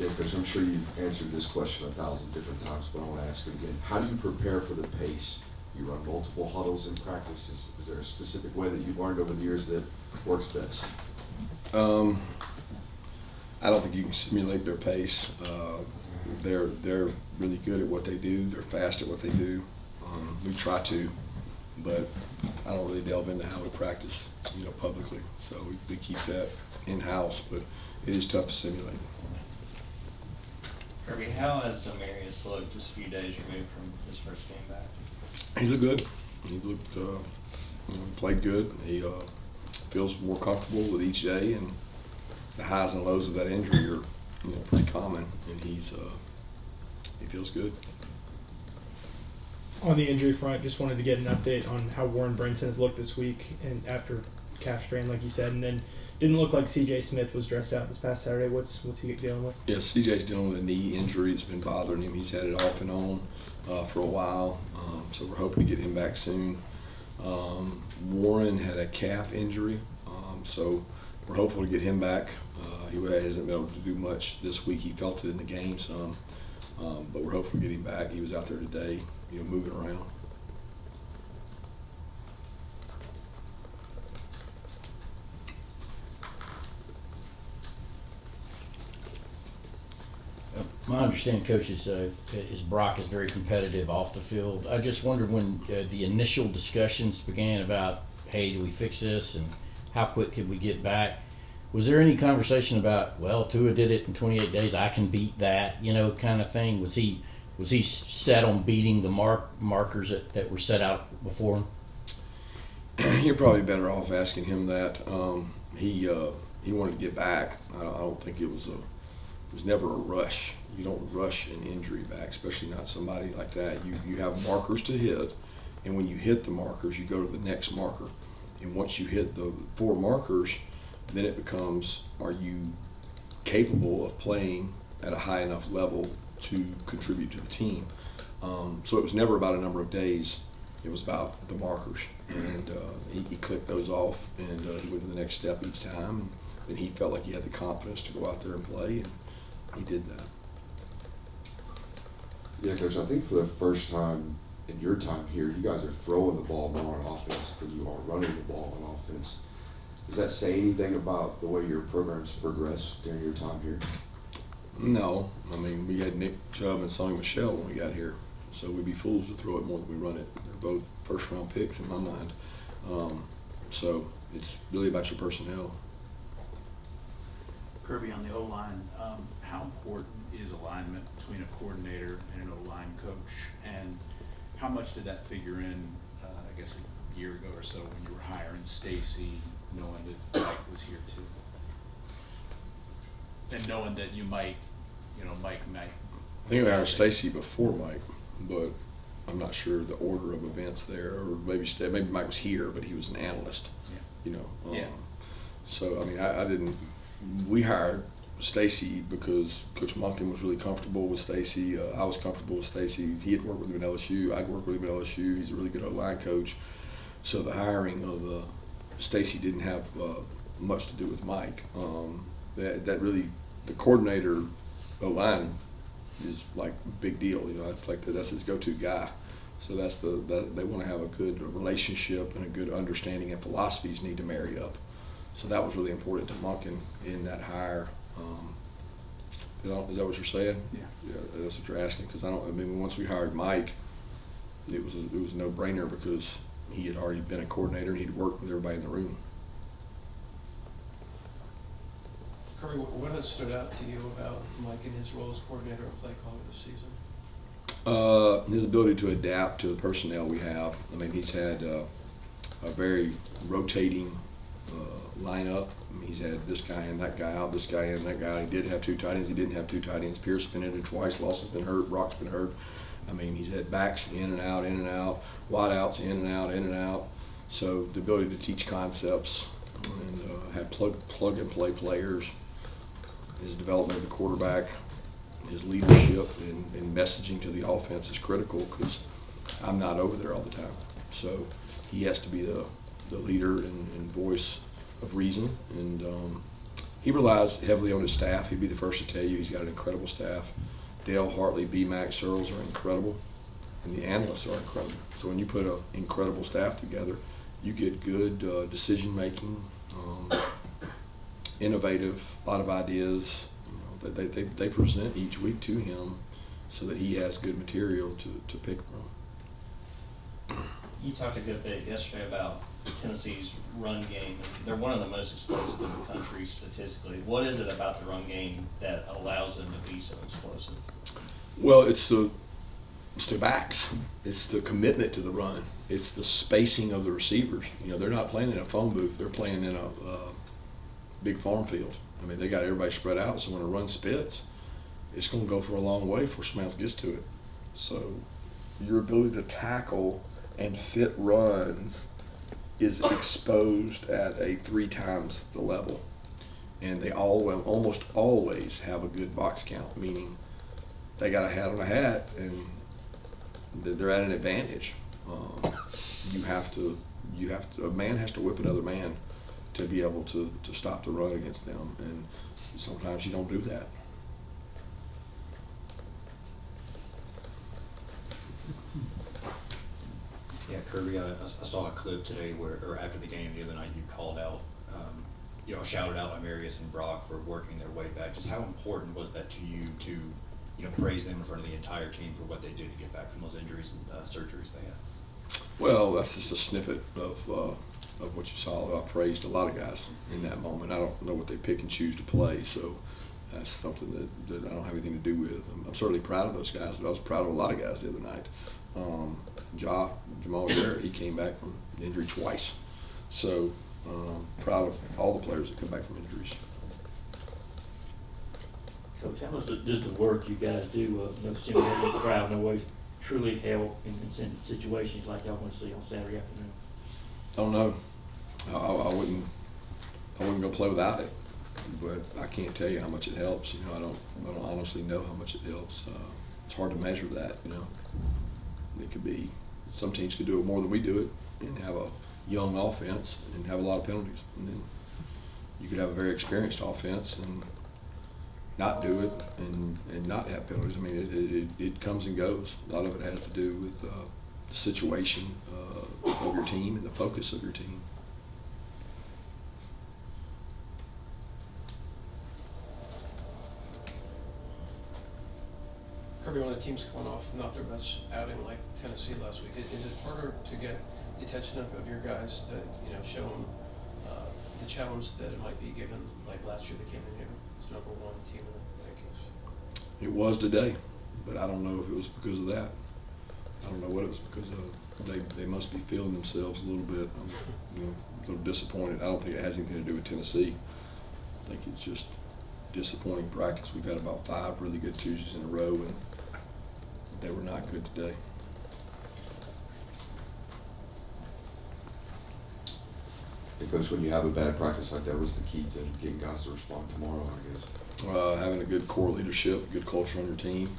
Yeah, Coach, I'm sure you've answered this question 1,000 different times, but I want to ask it again. How do you prepare for the pace? You run multiple huddles in practice. Is there a specific way that you've learned over the years that works best? I don't think you can simulate their pace. They're really good at what they do. They're fast at what they do. We try to, but I don't really delve into how we practice, publicly. So we keep that in-house, but it is tough to simulate. Kirby, how has Amarius looked just a few days removed from his first game back? He's looked good. He's looked, he played good. He feels more comfortable with each day, and the highs and lows of that injury are, pretty common, and he feels good. On the injury front, just wanted to get an update on how Warren Brinson has looked this week and after calf strain, like you said, and then didn't look like C.J. Smith was dressed out this past Saturday. What's he dealing with? Yeah, C.J.'s dealing with a knee injury. It's been bothering him. He's had it off and on for a while, so we're hoping to get him back soon. Warren had a calf injury, so we're hopeful to get him back. He hasn't been able to do much this week. He felt it in the game some, but we're hopeful to get him back. He was out there today, moving around. My understanding, Coach, is Brock is very competitive off the field. I just wondered when the initial discussions began about, hey, do we fix this and how quick could we get back? Was there any conversation about, well, Tua did it in 28 days, I can beat that, kind of thing? Was he set on beating the markers that were set out before him? You're probably better off asking him that. He wanted to get back. I don't think it was never a rush. You don't rush an injury back, especially not somebody like that. You have markers to hit, and when you hit the markers, you go to the next marker. And once you hit the 4 markers, then it becomes, are you capable of playing at a high enough level to contribute to the team? So it was never about a number of days. It was about the markers, and he clicked those off, and he went to the next step each time. And he felt like he had the confidence to go out there and play, and he did that. Yeah, Coach, I think for the first time in your time here, you guys are throwing the ball more on offense than you are running the ball on offense. Does that say anything about the way your program's progressed during your time here? No. I mean, we had Nick Chubb and Sonny Michel when we got here, so we'd be fools to throw it more than we run it. They're both first-round picks in my mind. So it's really about your personnel. Kirby, on the O-line, how important is alignment between a coordinator and an O-line coach, and how much did that figure in, I guess a year ago or so when you were hiring Stacy, knowing that Mike was here too? And knowing that you might, Mike might. I think we hired Stacy before Mike, but I'm not sure the order of events there, or maybe Mike was here, but he was an analyst. Yeah. So I mean, we hired Stacy because Coach Monken was really comfortable with Stacy. I was comfortable with Stacy. He had worked with him at LSU. I'd worked with him at LSU. He's a really good O-line coach. So the hiring of Stacy didn't have much to do with Mike. That really, the coordinator O-line is like a big deal. It's like that's his go-to guy. So they want to have a good relationship and a good understanding, and philosophies need to marry up. So that was really important to Monken in that hire. Is that what you're saying? Yeah. Yeah, that's what you're asking. Because once we hired Mike, it was a no-brainer because he had already been a coordinator and he'd worked with everybody in the room. Kirby, what has stood out to you about Mike and his role as coordinator and play caller this season? His ability to adapt to the personnel we have. I mean, he's had a very rotating lineup. He's had this guy in, that guy out, this guy in, that guy. He did have 2 tight ends. He didn't have 2 tight ends. Pierce's been in it twice. Lawson's been hurt. Brock's been hurt. I mean, he's had backs in and out, wide outs in and out. So the ability to teach concepts and have plug and play players, his development of the quarterback, his leadership and messaging to the offense is critical because I'm not over there all the time. So he has to be the leader and voice of reason, and he relies heavily on his staff. He'd be the first to tell you he's got an incredible staff. Dale, Hartley, B-Mac, Searles are incredible, and the analysts are incredible. So when you put an incredible staff together, you get good decision-making, innovative, a lot of ideas that they present each week to him so that he has good material to pick from. You talked a good bit yesterday about Tennessee's run game, and they're one of the most explosive in the country statistically. What is it about the run game that allows them to be so explosive? Well, it's the backs. It's the commitment to the run. It's the spacing of the receivers. You know, they're not playing in a phone booth. They're playing in a big farm field. I mean, they got everybody spread out, so when a run spits, it's going to go for a long way before somebody else gets to it. So your ability to tackle and fit runs is exposed at a 3 times the level. And they almost always have a good box count, meaning they got a hat on a hat and they're at an advantage. A man has to whip another man to be able to stop the run against them, and sometimes you don't do that. Yeah, Kirby, I saw a clip today or after the game the other night, you called out, shouted out Amarius and Brock for working their way back. Just how important was that to you to, praise them in front of the entire team for what they did to get back from those injuries and surgeries they had? Well, that's just a snippet of what you saw. I praised a lot of guys in that moment. I don't know what they pick and choose to play, so that's something that I don't have anything to do with. I'm certainly proud of those guys, but I was proud of a lot of guys the other night. Jamal Garrett, he came back from injury twice. So proud of all the players that come back from injuries. Coach, how much does the work you guys do, simulating the crowd in a way truly help in situations like y'all want to see on Saturday afternoon? Don't know. I wouldn't go play without it, but I can't tell you how much it helps. I don't honestly know how much it helps. It's hard to measure that. It could be, some teams could do it more than we do it and have a young offense and have a lot of penalties, and then you could have a very experienced offense and not do it and not have penalties. I mean, it comes and goes. A lot of it has to do with the situation of your team and the focus of your team. Kirby, when a team's coming off not their best outing like Tennessee last week, is it harder to get the attention of your guys that, show them the challenge that it might be given, like last year they came in here as #1 team in the rankings? It was today, but I don't know if it was because of that. I don't know what it was because of. They must be feeling themselves a little bit. I'm a little disappointed. I don't think it has anything to do with Tennessee. I think it's just disappointing practice. We've had about 5 really good Tuesdays in a row, and they were not good today. Because when you have a bad practice like that, what's the key to getting guys to respond tomorrow, I guess? Having a good core leadership, good culture on your team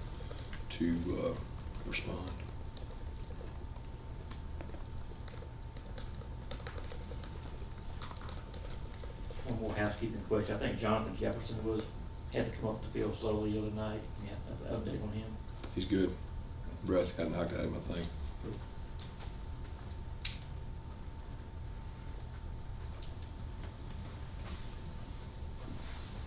to respond. One more housekeeping question. I think Jonathan Jefferson had to come up the field slowly the other night. Yeah, an update on him. He's good. Breath got knocked out of him, I think.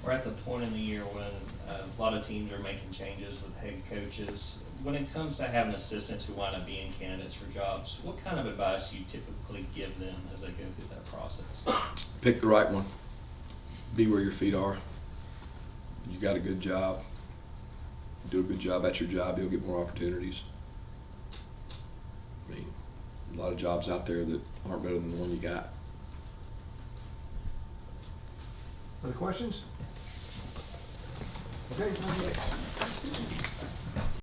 We're at the point in the year when a lot of teams are making changes with head coaches. When it comes to having assistants who want to be in candidates for jobs, what kind of advice do you typically give them as they go through that process? Pick the right one. Be where your feet are. You got a good job. Do a good job at your job, you'll get more opportunities. I mean, a lot of jobs out there that aren't better than the one you got. Other questions? Okay,